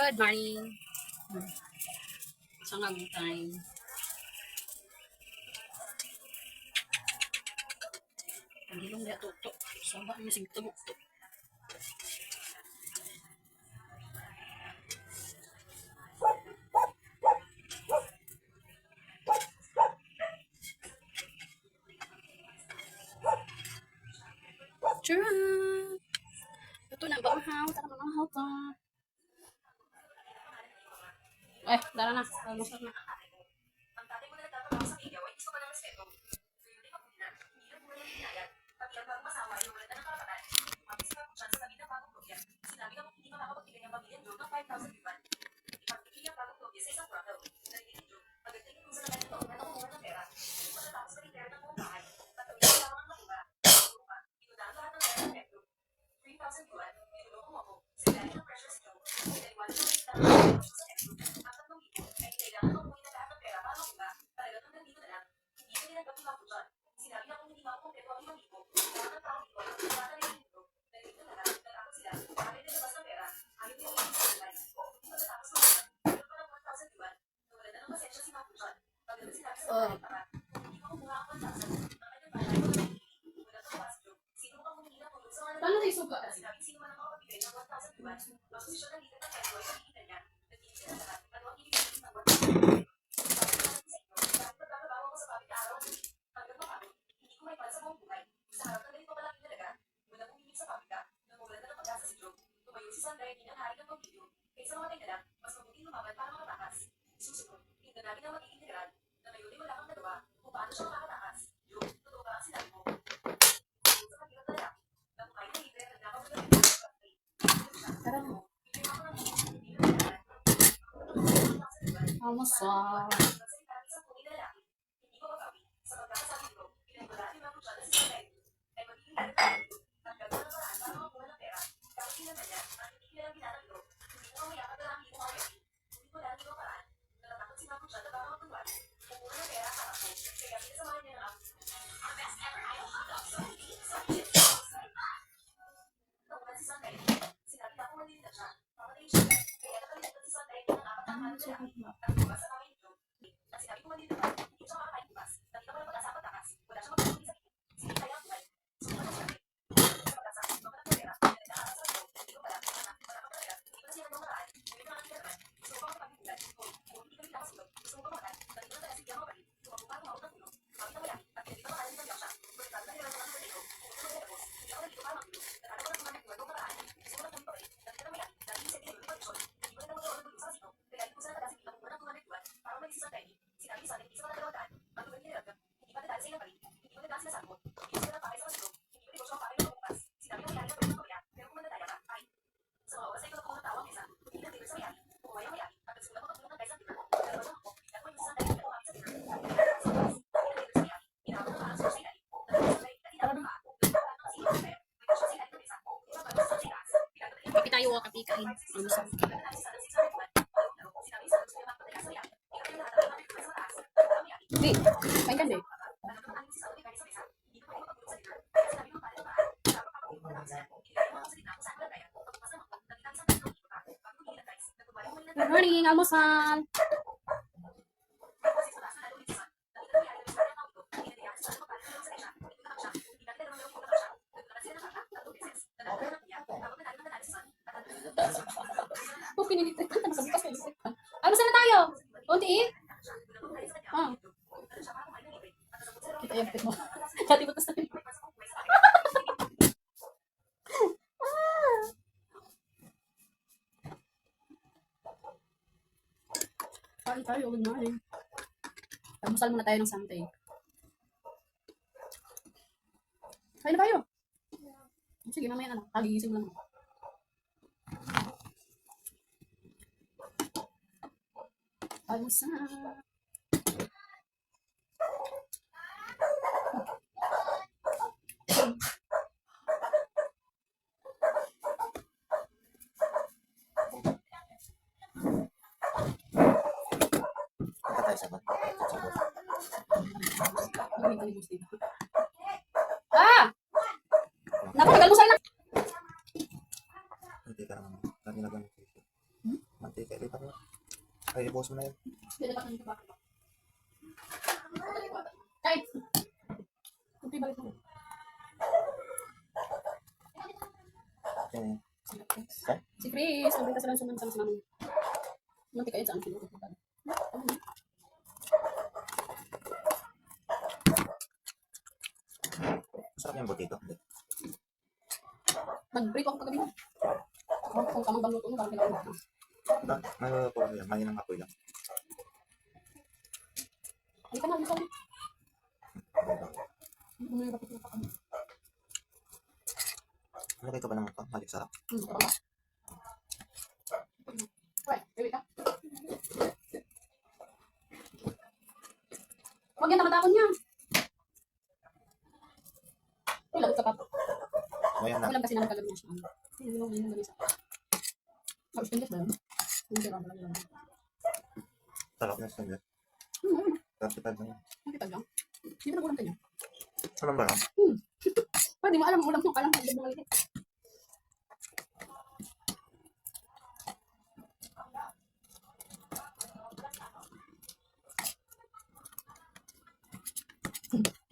Good morning. Sa ngagong time. Pagilong niya tutok. Sama niya sig tumok. Tara! Ito na ba ang house? Tara mga house ah. Tara na. Almusal na. Paano tayo suga? Almusal. Kapi tayo, kapi kain. Almusal. Di, kain ka din. Good morning, almusal. Pinilitan ka na sa bukas pinilitan. Almusal na tayo. Kunti eh. Kita yung pit mo. Dati mo sa Kain tayo, good morning. Almusal muna tayo ng something. Kain na tayo. Sige, mamaya na lang. Kagigising mo lang. Almusal. Naku, nag-almusal na. Hindi ka naman. Lagi na ba yung Ay, ibuhos mo na yun. Hindi dapat nito ba? Kahit. Kunti balik mo. Yan. Si Chris, nabenta sila ng suman sa namin. Munti kayo saan sila. Masarap yung butito. Nag-break ako kagabi. Kung kamang bang luto mo, parang kailangan mo. Naluluto ko yan. May nang apoy lang. Hindi ka na, hindi ka na. Hindi mo yung rapit na kami. Nalagay ko ba naman ito? Malik sarap. Tama ba? Wait, wait ka. Huwag yan, nakatapon niya. Ilag ka pa. Ngayon na. Ulam kasi naman kagabi na siya. Hindi mo yung ganisa. Tapos pindas ba yun? Hindi ka ba lang. Sarap na sa ganyan. 35 na yun. Nakita lang. Hindi mo nag-ulam ka niya. Alam ba lang? Pwede mo alam, ulam mo ka lang. Hindi mo maliit.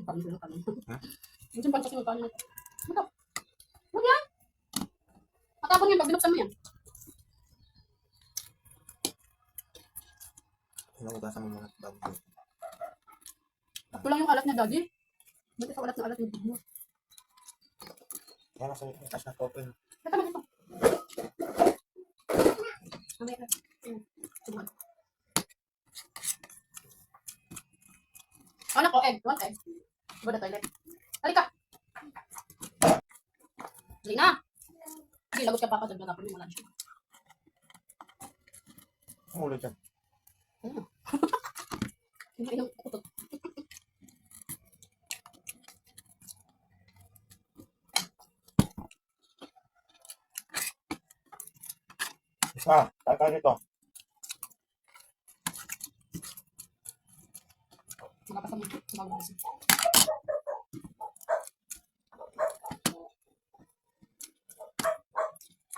Parang sila ka lang. Yung pansok yung paano. Ito. Huwag yan. Matapon yan pag binuksan mo yan. Hinugasan mo muna bago ko. Ito lang yung alat niya, daddy. Ba't ikaw alat na alat yung big mo? Yan, nasa taas na open. Ito naman ito. Mamaya ka. Ayun. Subukan. Anak ko, egg. One egg. Go na toilet. Halika. Halika na. Sige, lagot ka pa ako. Dagdag ako yung lunch. Ang ulo dyan. Ayun. Hindi inang kutot. Isa, tayo dito. Makapasama. Bago kasi.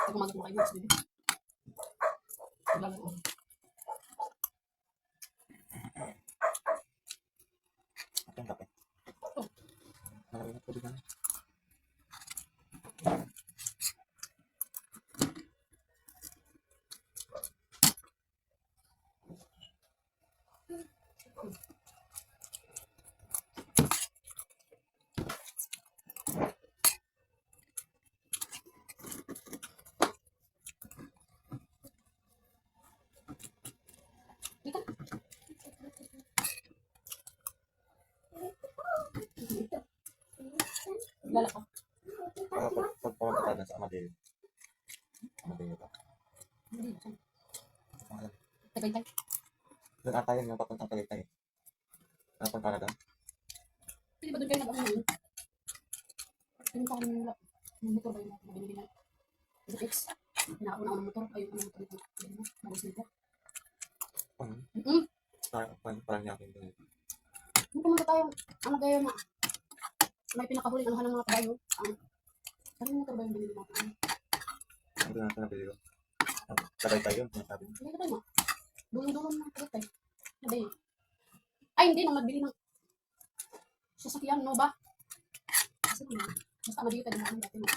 Pag kumagat mo kayo, mas bibi. Paglagat mo. Ito yung kape. Nalagay na tubig na. Lalak ko. Pag pumunta ka dun sa Amadeo. Amadeo pa. Hindi. Tagaytay. Doon ata yun yung papuntang Tagaytay. Napunta na doon. Pwede ba doon kayo nag-ano yun? Pinunta ko ng motor ba yun? Binili na. Ito X. Pinakauna ko ng motor. Ayun, ano motor ito. Bagos nito. Parang niya akin doon. Kung pumunta tayo, ano kayo na? May pinakahuli ang ng mga kabayo. Ano motor ba yung binili natin? Ano doon natin nabili ko? Tagaytay yun, sinasabi mo. Hindi ka tayo. Dulong-dulong na tagaytay. Hindi. Ay, hindi. Nung nagbili ng sasakyan, no ba? Kasi naman. Basta Amadeo tayo naman dati na.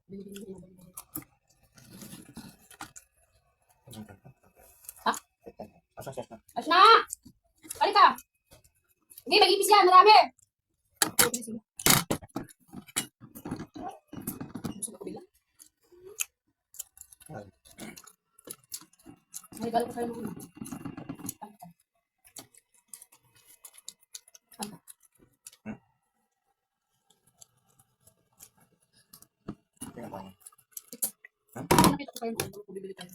Binili na binili. Ha? Asa siya na? Ayos na! Halika! Hindi, may ipis yan. Marami! Sige, sige. Gusto ko bigla. May galo ko sa'yo mga ano. Panta. Tingnan ko. Nakita ko kayo mga ano. Kung bibili tayo.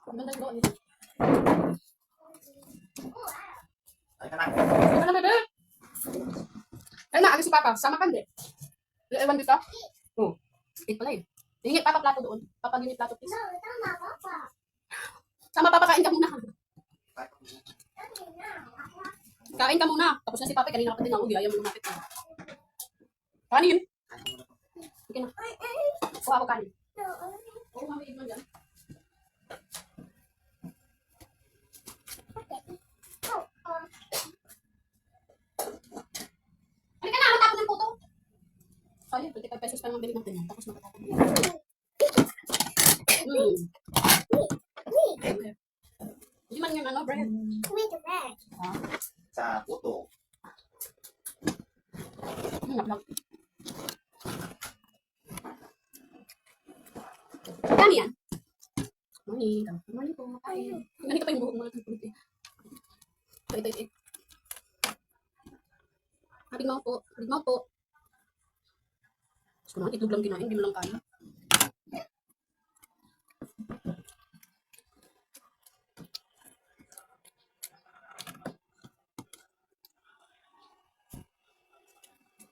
Ang ganda yung gawa nito. Ay ka na. Ano na, bebe? Ay na, agad si Papa. Sama ka, hindi. Ewan dito? Oo. Wait pala eh. Hingit Papa plato doon. Papa, ginit plato, please. Tama, Papa. Sama Papa, kain ka muna. Kain ka muna. Tapos na si Papa, kanina ka pa din ang ugi. Ayaw mo lumapit. Kanin. Okay na. Kuha ko kanin. Oo, mami, mo dyan. Halika na, matapon ng puto. Ay, 25 pesos pa naman bili natin yan. Tapos makatapon. Okay. Hindi man yun, ano, bread. Ah, Sa puto. naklag. Kami yan. Mani po, makain. Ganito pa yung buhok mo natin. Ito. Habig mo po. Gusto ko naman itlog lang kinain, hindi mo lang kaya.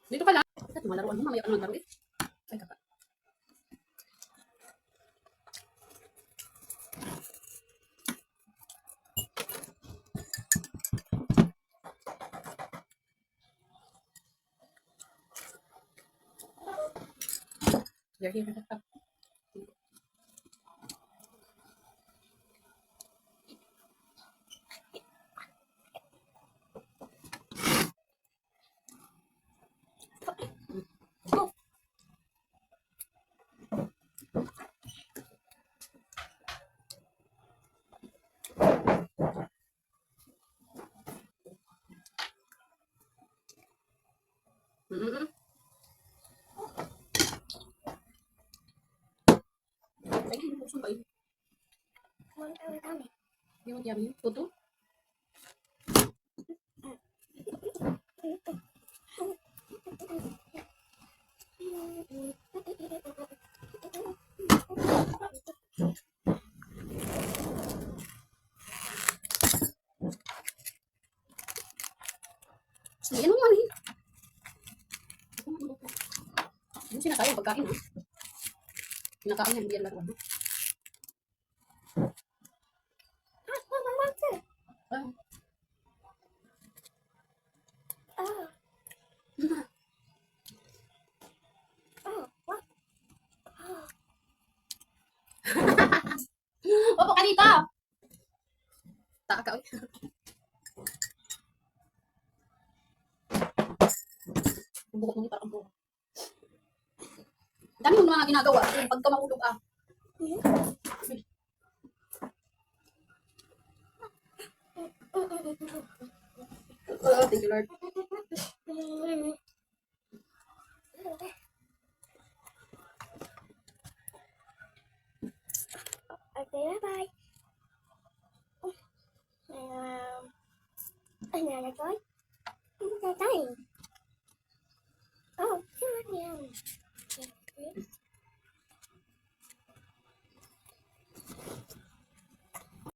Dito ka lang. At malaruan mo, mamaya ka naman laro eh. Ay, kaka. You're here. Oh. Mm-mm. Ay, hindi mo sumpay. Hindi mo tiyabi yun. Puto? Sige, ano naman eh? Ano sinasayang pagkain ha? Kinakain yan, hindi yan laruan ha? Ah. Opo ka dito! Taka ka, uy. Ang buhok mo ni parang buhok. Dami mo mga ginagawa. Pagka mahulog ah. Oh, thank you, Lord. Okay, bye-bye. Anh là coi. Tay tay.